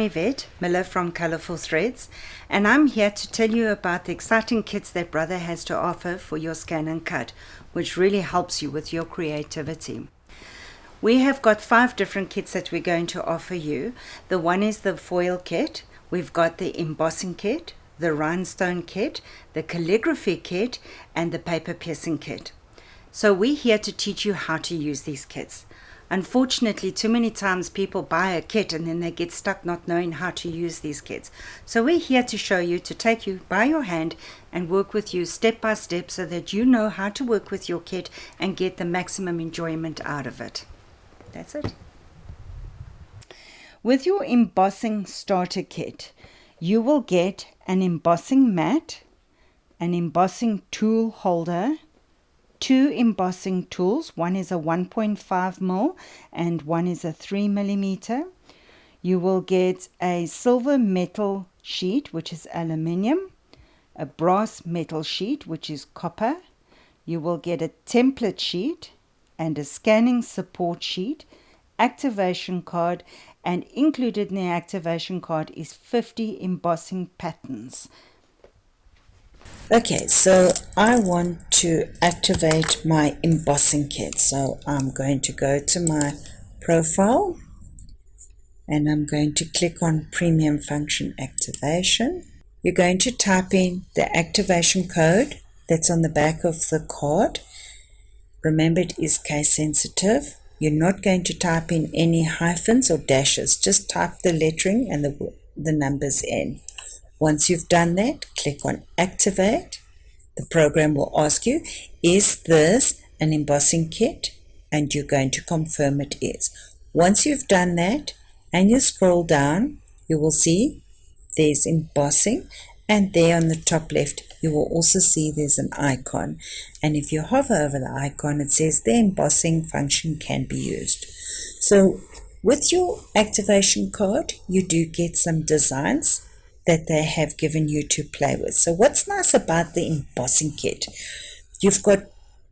Yvette Miller from Colourful Threads, and I'm here to tell you about the exciting kits that Brother has to offer for your scan and cut, which really helps you with your creativity. We have got 5 different kits that we're going to offer you. The one is the foil kit, we've got the embossing kit, the rhinestone kit, the calligraphy kit, and the paper piercing kit. So we're here to teach you how to use these kits. Unfortunately, too many times people buy a kit and then they get stuck not knowing how to use these kits. So we're here to show you, to take you by your hand and work with you step by step so that you know how to work with your kit and get the maximum enjoyment out of it. That's it. With your embossing starter kit, you will get an embossing mat, an embossing tool holder, 2 embossing tools. One is a 1.5 mil and one is a 3 millimeter. You will get a silver metal sheet, which is aluminium, a brass metal sheet, which is copper. You will get a template sheet and a scanning support sheet, activation card, and included in the activation card is 50 embossing patterns. Okay, so I want to activate my embossing kit. So I'm going to go to my profile and I'm going to click on Premium Function Activation. You're going to type in the activation code that's on the back of the card. Remember, it is case sensitive. You're not going to type in any hyphens or dashes. Just type the lettering and the numbers in. Once you've done that, click on Activate. The program will ask you, is this an embossing kit? And you're going to confirm it is. Once you've done that and you scroll down, you will see there's embossing, and there on the top left you will also see there's an icon, and if you hover over the icon it says the embossing function can be used. So with your activation card you do get some designs that they have given you to play with. So what's nice about the embossing kit, you've got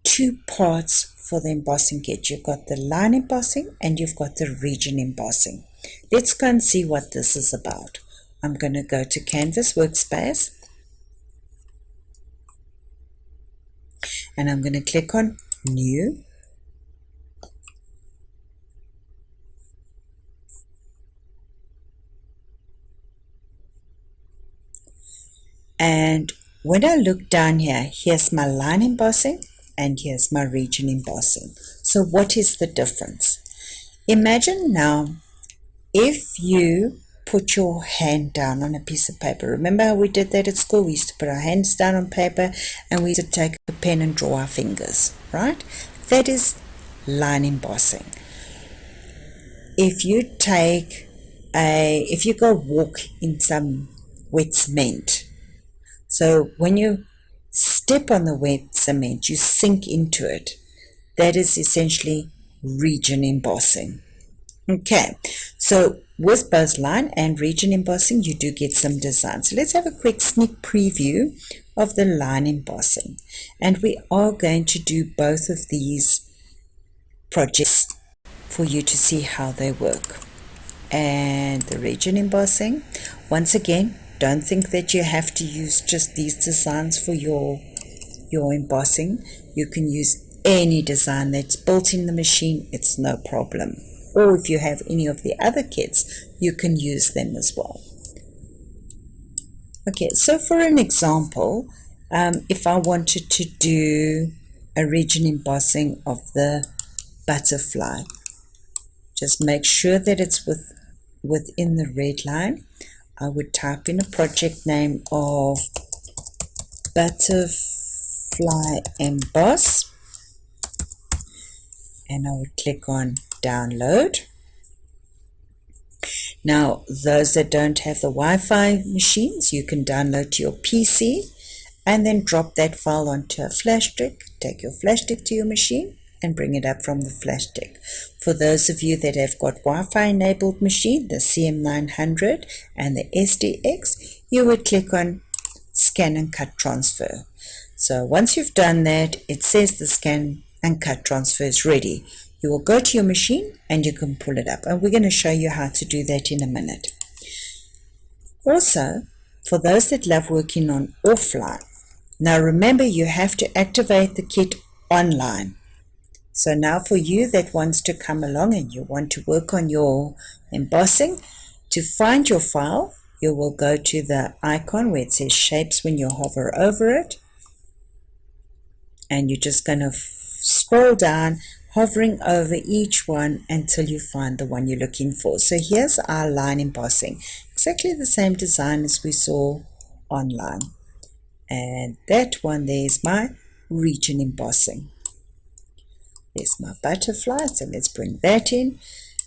2 parts for the embossing kit. You've got the line embossing and you've got the region embossing. Let's go and see what this is about. I'm going to go to Canvas Workspace and I'm going to click on New. And when I look down here, here's my line embossing and here's my region embossing. So what is the difference? Imagine now if you put your hand down on a piece of paper. Remember how we did that at school? We used to put our hands down on paper and we used to take a pen and draw our fingers, right? That is line embossing. If you go walk in some wet cement, so when you step on the wet cement, you sink into it. That is essentially region embossing. Okay, so with both line and region embossing, you do get some designs. So let's have a quick sneak preview of the line embossing. And we are going to do both of these projects for you to see how they work. And the region embossing, once again, don't think that you have to use just these designs for your embossing. You can use any design that's built in the machine, it's no problem. Or if you have any of the other kits, you can use them as well. Okay, so for an example, if I wanted to do a region embossing of the butterfly, just make sure that it's within the red line. I would type in a project name of Butterfly Emboss and I would click on Download. Now those that don't have the Wi-Fi machines, you can download to your PC and then drop that file onto a flash stick. Take your flash stick to your machine and bring it up from the flash stick. For those of you that have got Wi-Fi enabled machine, the CM900 and the SDX, you would click on Scan and Cut Transfer. So once you've done that, it says the Scan and Cut Transfer is ready. You will go to your machine and you can pull it up, and we're going to show you how to do that in a minute. Also, for those that love working on offline, now remember you have to activate the kit online. So now for you that wants to come along and you want to work on your embossing, to find your file, you will go to the icon where it says shapes when you hover over it. And you're just going to scroll down, hovering over each one until you find the one you're looking for. So here's our line embossing, exactly the same design as we saw online. And that one there is my region embossing. There's my butterfly, so let's bring that in.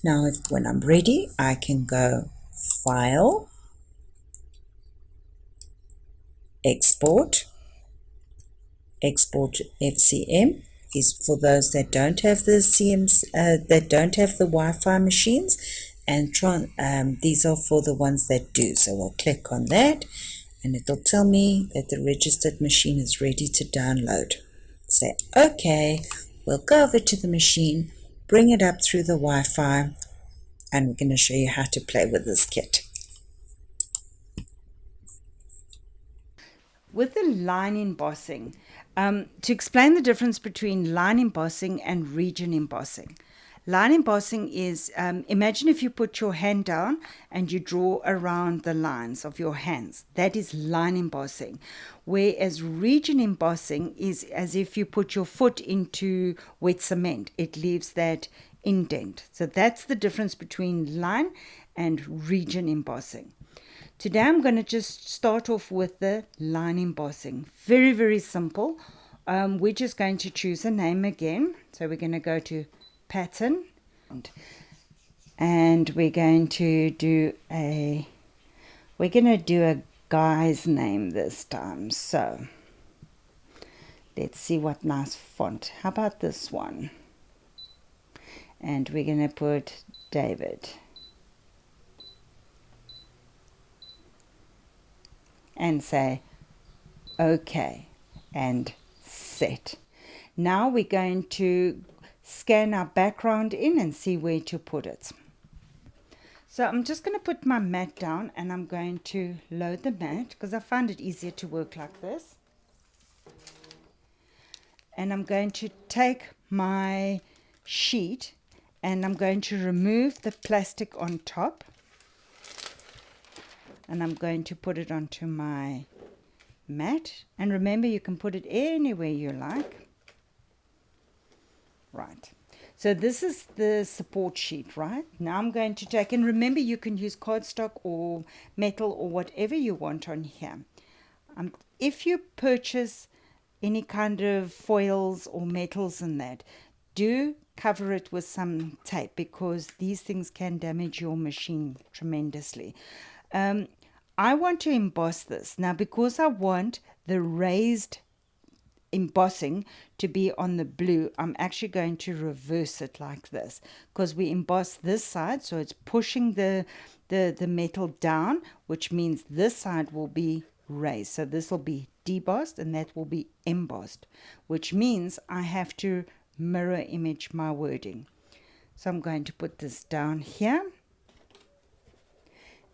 Now when I'm ready, I can go File, Export. Export FCM is for those that don't have the CMs, that don't have the Wi-Fi machines, and these are for the ones that do. So I'll click on that, and it'll tell me that the registered machine is ready to download. Say OK. We'll go over to the machine, bring it up through the Wi-Fi, and we're going to show you how to play with this kit. With the line embossing, to explain the difference between line embossing and region embossing. Line embossing is, imagine if you put your hand down and you draw around the lines of your hands. That is line embossing. Whereas region embossing is as if you put your foot into wet cement. It leaves that indent. So that's the difference between line and region embossing. Today I'm going to just start off with the line embossing. Very, very simple. We're just going to choose a name again. So we're going to go to pattern and we're going to do a guy's name this time. So let's see what nice font. How about this one? And we're going to put David. And say OK and set. Now we're going to scan our background in and see where to put it. So I'm just going to put my mat down and I'm going to load the mat because I find it easier to work like this. And I'm going to take my sheet and I'm going to remove the plastic on top. And I'm going to put it onto my mat. And remember, you can put it anywhere you like. Right. So this is the support sheet, right? Now I'm going to take, and remember, you can use cardstock or metal or whatever you want on here. If you purchase any kind of foils or metals in that, do cover it with some tape because these things can damage your machine tremendously. I want to emboss this. Now, because I want the raised embossing to be on the blue, I'm actually going to reverse it like this because we emboss this side, so it's pushing the metal down, which means this side will be raised. So this will be debossed and that will be embossed, which means I have to mirror image my wording. So I'm going to put this down here.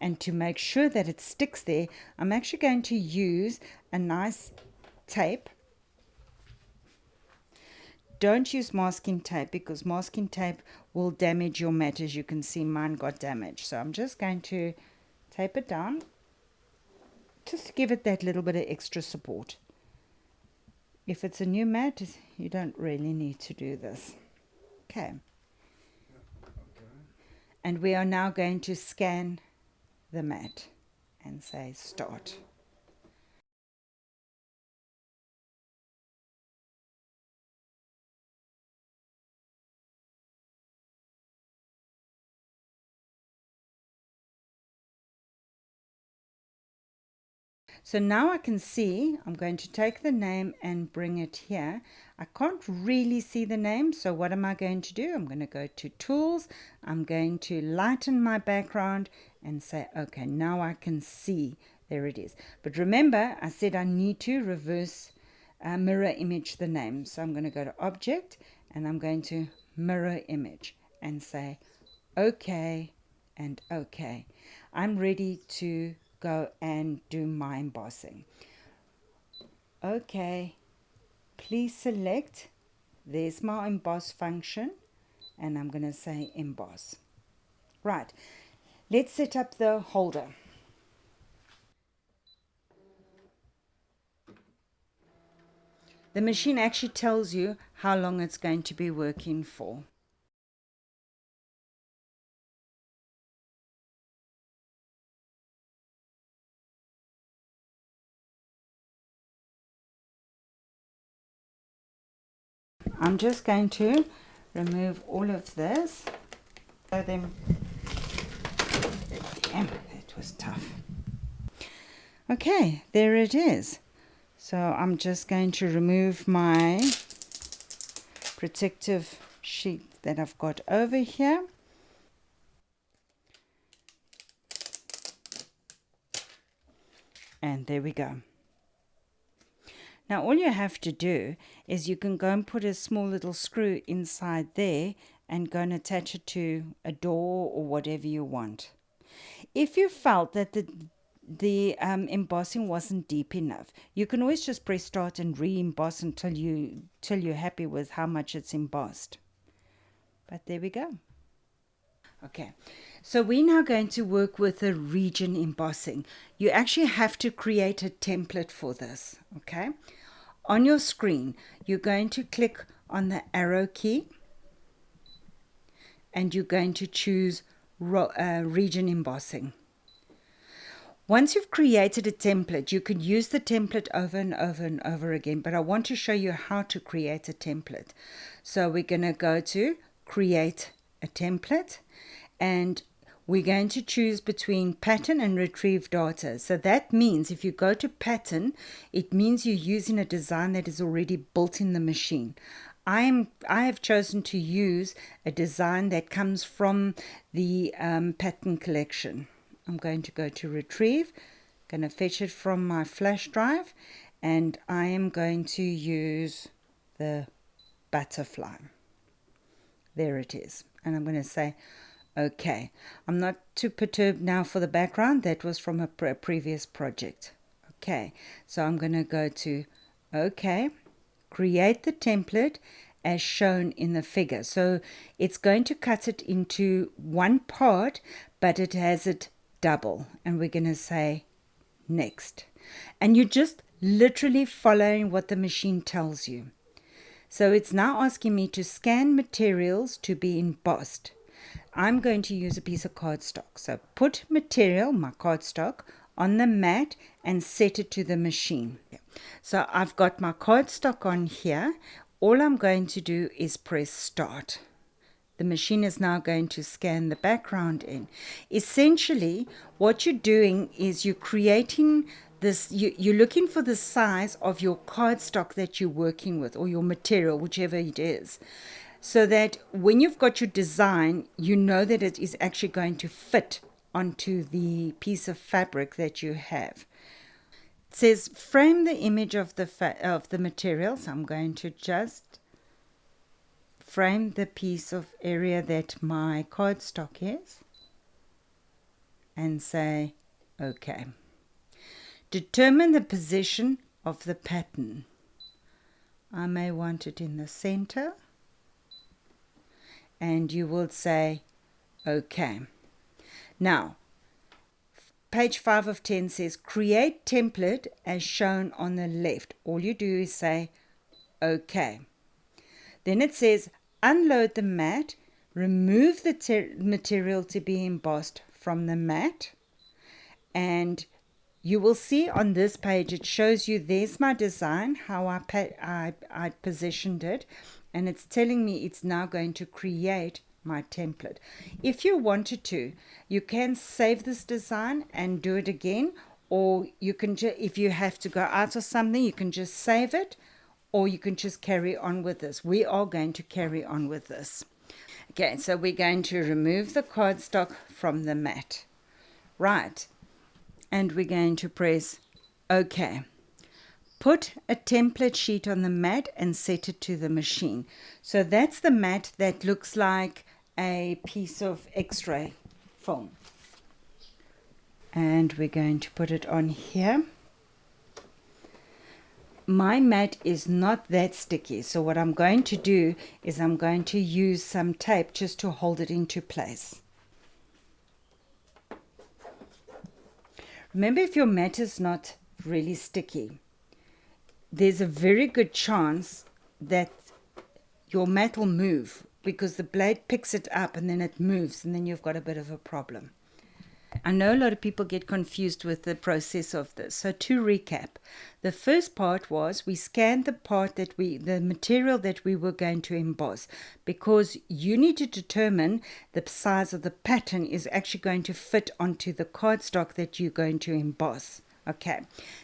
And to make sure that it sticks there, I'm actually going to use a nice tape. Don't use masking tape because masking tape will damage your mat. As you can see, mine got damaged. So I'm just going to tape it down just to give it that little bit of extra support. If it's a new mat, you don't really need to do this. Okay. And we are now going to scan the mat and say start. So now I can see, I'm going to take the name and bring it here. I can't really see the name, so what am I going to do? I'm going to go to Tools. I'm going to lighten my background and say, okay, now I can see. There it is. But remember, I said I need to reverse mirror image the name. So I'm going to go to Object and I'm going to mirror image and say, okay and okay. I'm ready to go and do my embossing. Okay, please select. There's my emboss function, and I'm going to say emboss. Right, let's set up the holder. The machine actually tells you how long it's going to be working for. I'm just going to remove all of this. Show them. Damn, that was tough. Okay, there it is. So I'm just going to remove my protective sheet that I've got over here. And there we go. Now all you have to do is you can go and put a small little screw inside there and go and attach it to a door or whatever you want. If you felt that the embossing wasn't deep enough, you can always just press start and re-emboss until you're happy with how much it's embossed. But there we go. Okay, so we're now going to work with the region embossing. You actually have to create a template for this, okay? On your screen, you're going to click on the arrow key and you're going to choose region embossing. Once you've created a template, you can use the template over and over and over again, but I want to show you how to create a template. So we're going to go to create a template, and we're going to choose between pattern and retrieve data. So that means if you go to pattern, it means you're using a design that is already built in the machine. I have chosen to use a design that comes from the pattern collection. I'm going to go to retrieve, going to fetch it from my flash drive, and I am going to use the butterfly. There it is. And I'm going to say, okay. I'm not too perturbed now for the background. That was from a previous project. Okay. So I'm going to go to, okay, create the template as shown in the figure. So it's going to cut it into one part, but it has it double. And we're going to say next. And you're just literally following what the machine tells you. So it's now asking me to scan materials to be embossed. I'm going to use a piece of cardstock. So put material, my cardstock, on the mat and set it to the machine. So I've got my cardstock on here. All I'm going to do is press start. The machine is now going to scan the background in. Essentially, what you're doing is you're creating this, you're looking for the size of your cardstock that you're working with, or your material, whichever it is, so that when you've got your design, you know that it is actually going to fit onto the piece of fabric that you have. It says frame the image of the material, so I'm going to just frame the piece of area that my cardstock is and say okay. Determine the position of the pattern. I may want it in the center, and you will say okay. Now page 5 of 10 says create template as shown on the left. All you do is say okay. Then it says unload the mat, remove the material to be embossed from the mat, and you will see on this page it shows you there's my design, how I positioned it, and it's telling me it's now going to create my template. If you wanted to, you can save this design and do it again, or you can if you have to go out or something, you can just save it, or you can just carry on with this. We are going to carry on with this. Okay, so we're going to remove the cardstock from the mat. Right, and we're going to press OK. Put a template sheet on the mat and set it to the machine. So that's the mat that looks like a piece of X-ray film. and we're going to put it on here. My mat is not that sticky, so what I'm going to do is I'm going to use some tape just to hold it into place. Remember, if your mat is not really sticky, there's a very good chance that your mat will move because the blade picks it up and then it moves, and then you've got a bit of a problem. I know a lot of people get confused with the process of this. So to recap, the first part was we scanned the part that the material that we were going to emboss, because you need to determine the size of the pattern is actually going to fit onto the cardstock that you're going to emboss. Okay.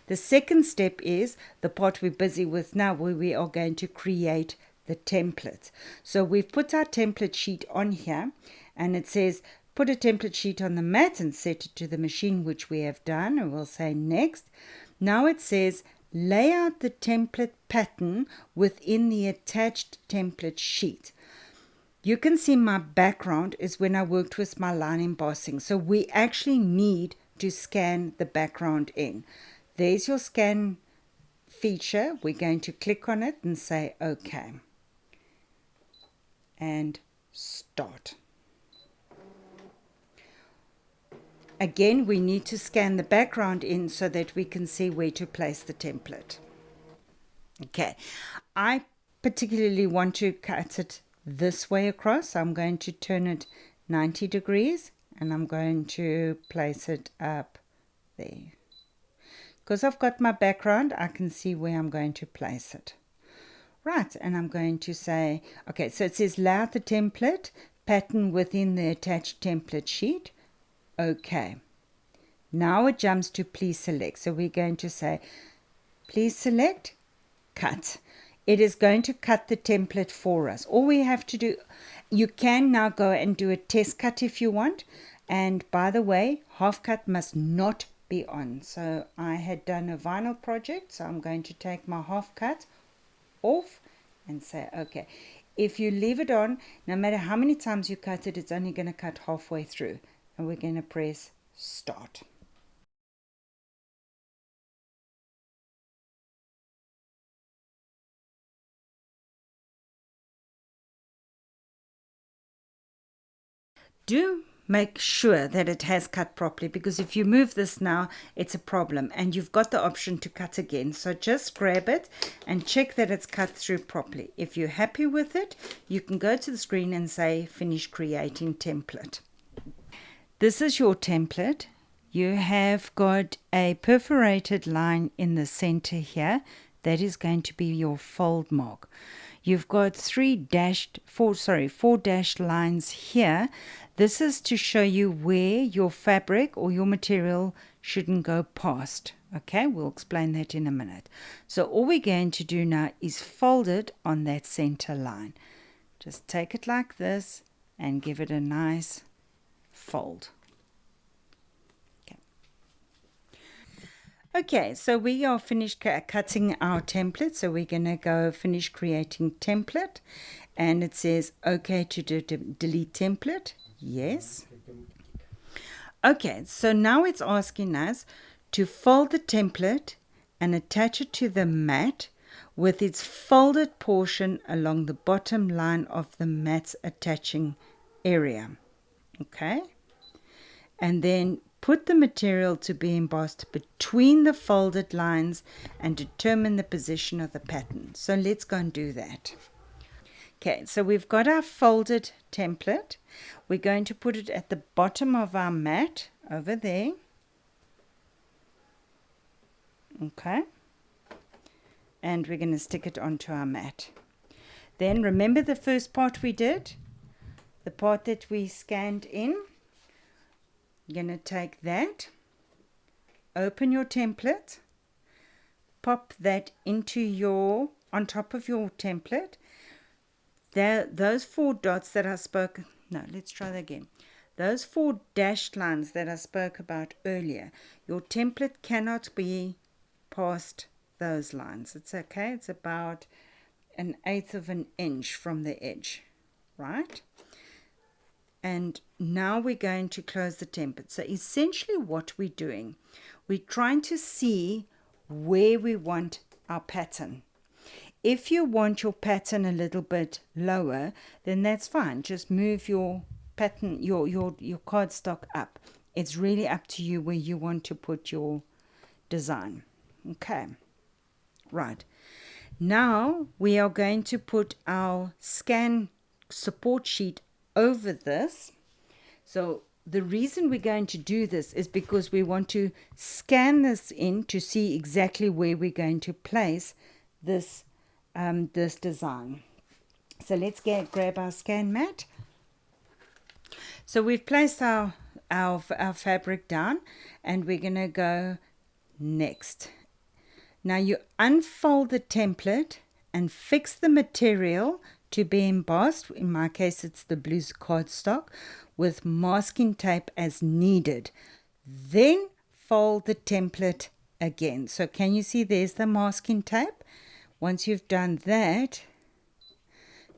The second step is the part we're busy with now, where we are going to create the template. So we've put our template sheet on here, and it says put a template sheet on the mat and set it to the machine, which we have done, and we'll say next. Now it says lay out the template pattern within the attached template sheet. You can see my background is when I worked with my line embossing, so we actually need to scan the background in. There's your scan feature. We're going to click on it and say OK and start. Again, we need to scan the background in so that we can see where to place the template. Okay, I particularly want to cut it this way across. I'm going to turn it 90 degrees and I'm going to place it up there. Because I've got my background, I can see where I'm going to place it. Right, and I'm going to say, okay, so it says lay out the template pattern within the attached template sheet. Okay. Now it jumps to please select. So we're going to say, please select, cut. It is going to cut the template for us. All we have to do, you can now go and do a test cut if you want. And by the way, half cut must not be on. So I had done a vinyl project, so I'm going to take my half cut off and say, okay. If you leave it on, no matter how many times you cut it, it's only going to cut halfway through. And we're going to press start. Do make sure that it has cut properly, because if you move this now, it's a problem, and you've got the option to cut again. So just grab it and check that it's cut through properly. If you're happy with it, you can go to the screen and say finish creating template. This is your template. You have got a perforated line in the center here. That is going to be your fold mark. You've got four dashed lines here. This is to show you where your fabric or your material shouldn't go past. Okay, we'll explain that in a minute. So all we're going to do now is fold it on that center line. Just take it like this and give it a nice fold. Okay, so we are finished cutting our template, so we're going to go finish creating template, and it says okay to delete template. Yes. Okay, so now it's asking us to fold the template and attach it to the mat with its folded portion along the bottom line of the mat's attaching area. Okay, and then put the material to be embossed between the folded lines and determine the position of the pattern. So let's go and do that. Okay, so we've got our folded template. We're going to put it at the bottom of our mat over there. Okay, and we're going to stick it onto our mat. Then remember the first part we did, the part that we scanned in. You're going to take that, open your template, pop that into on top of your template. Those four dots that I spoke, no, let's try that again. Those four dashed lines that I spoke about earlier, your template cannot be past those lines. It's okay, it's about 1/8 of an inch from the edge, right? And now we're going to close the template. So essentially what we're doing, we're trying to see where we want our pattern. If you want your pattern a little bit lower, then that's fine. Just move your pattern, your cardstock up. It's really up to you where you want to put your design. Okay, right. Now we are going to put our scan support sheet over this. So the reason we're going to do this is because we want to scan this in to see exactly where we're going to place this this design. So let's grab our scan mat. So we've placed our fabric down, and we're going to go next. Now you unfold the template and fix the material to be embossed. In my case, it's the blue cardstock, with masking tape as needed. Then fold the template again. So can you see there's the masking tape? Once you've done that,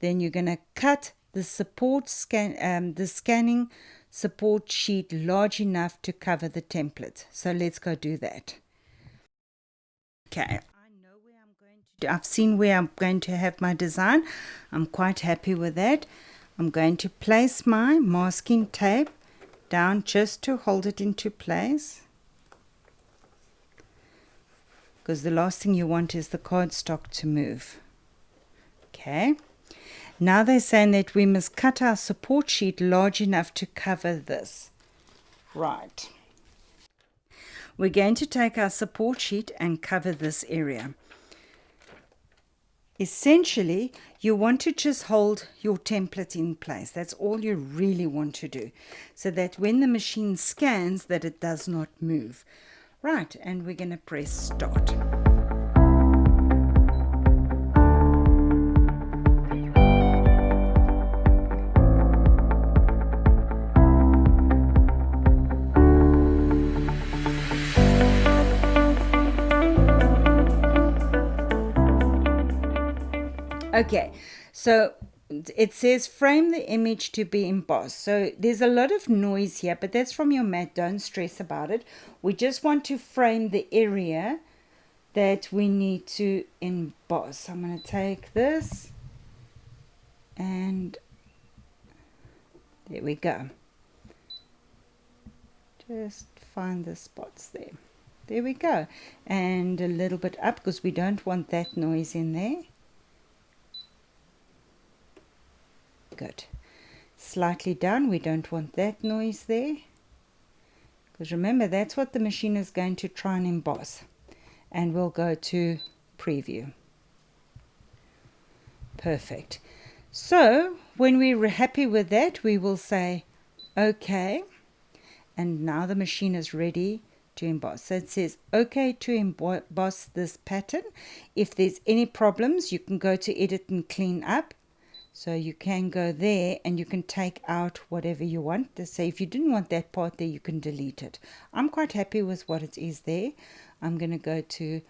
then you're going to cut the scanning support sheet large enough to cover the template. So let's go do that. Okay, I know where I'm going to I've seen where I'm going to have my design. I'm quite happy with that. I'm going to place my masking tape down just to hold it into place, because the last thing you want is the cardstock to move. Okay, now they're saying that we must cut our support sheet large enough to cover this. Right. We're going to take our support sheet and cover this area. Essentially, you want to just hold your template in place. That's all you really want to do, so that when the machine scans, that it does not move. Right, and we're going to press start. Okay, so it says frame the image to be embossed. So there's a lot of noise here, but that's from your mat. Don't stress about it. We just want to frame the area that we need to emboss. I'm going to take this, and there we go. Just find the spots there. There we go. And a little bit up, because we don't want that noise in there. Good. Slightly down, we don't want that noise there, because remember, that's what the machine is going to try and emboss. And we'll go to preview. Perfect. So when we're happy with that, we will say OK, and now the machine is ready to emboss. So it says OK to emboss this pattern. If there's any problems, you can go to edit and clean up. So you can go there and you can take out whatever you want. To say if you didn't want that part there, you can delete it. I'm quite happy with what it is there. I'm going to go to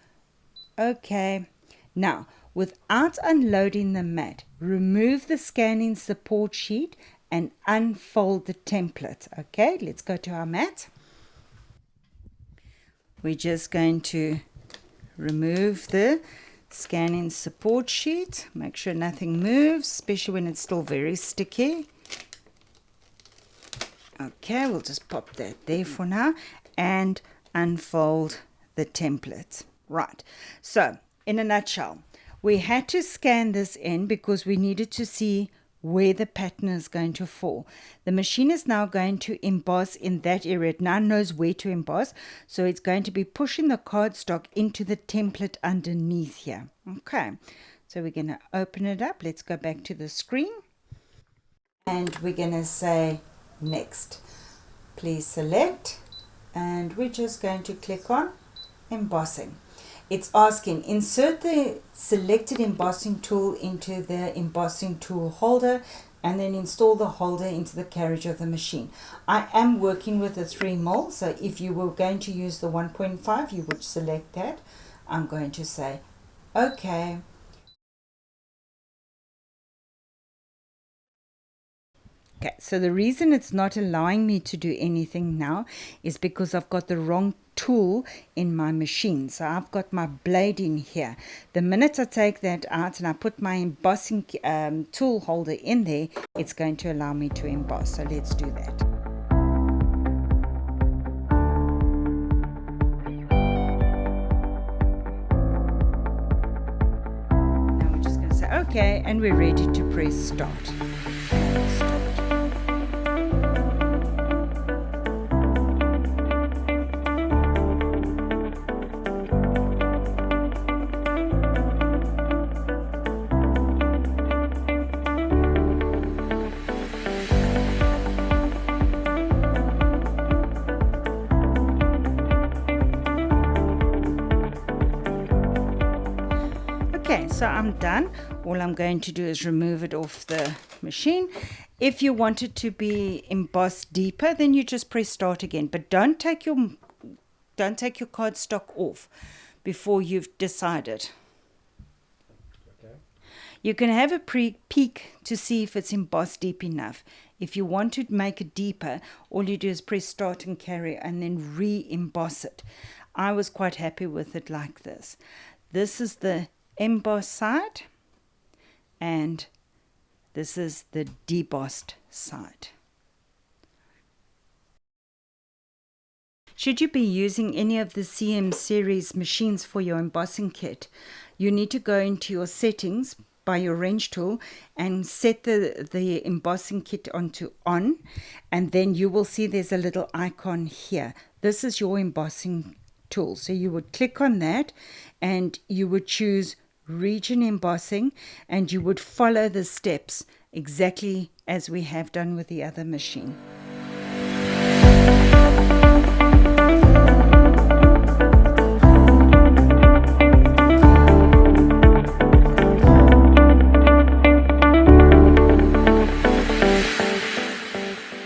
OK. Now, without unloading the mat, remove the scanning support sheet and unfold the template. Okay, let's go to our mat. We're just going to remove the scanning support sheet. Make sure nothing moves, especially when it's still very sticky. Okay, we'll just pop that there for now and unfold the template. Right, so in a nutshell, we had to scan this in because we needed to see where the pattern is going to fall. The machine is now going to emboss in that area. It now knows where to emboss, so it's going to be pushing the cardstock into the template underneath here. Okay, so we're going to open it up. Let's go back to the screen, and we're going to say next. Please select, and we're just going to click on embossing. It's asking, insert the selected embossing tool into the embossing tool holder and then install the holder into the carriage of the machine. I am working with a 3mm, so if you were going to use the 1.5, you would select that. I'm going to say OK. Okay, so the reason it's not allowing me to do anything now is because I've got the wrong tool in my machine. So I've got my blade in here. The minute I take that out and I put my embossing tool holder in there, it's going to allow me to emboss. So let's do that. Now we're just going to say okay, and we're ready to press start. Okay, so I'm done. All I'm going to do is remove it off the machine. If you want it to be embossed deeper, then you just press start again. But don't take your cardstock off before you've decided. Okay. You can have a peek to see if it's embossed deep enough. If you want to make it deeper, all you do is press start and carry and then re-emboss it. I was quite happy with it like this. This is the emboss side and this is the debossed side. Should you be using any of the CM series machines for your embossing kit, you need to go into your settings by your wrench tool and set the embossing kit onto on, and then you will see there's a little icon here. This is your embossing tool. So you would click on that and you would choose region embossing and you would follow the steps exactly as we have done with the other machine.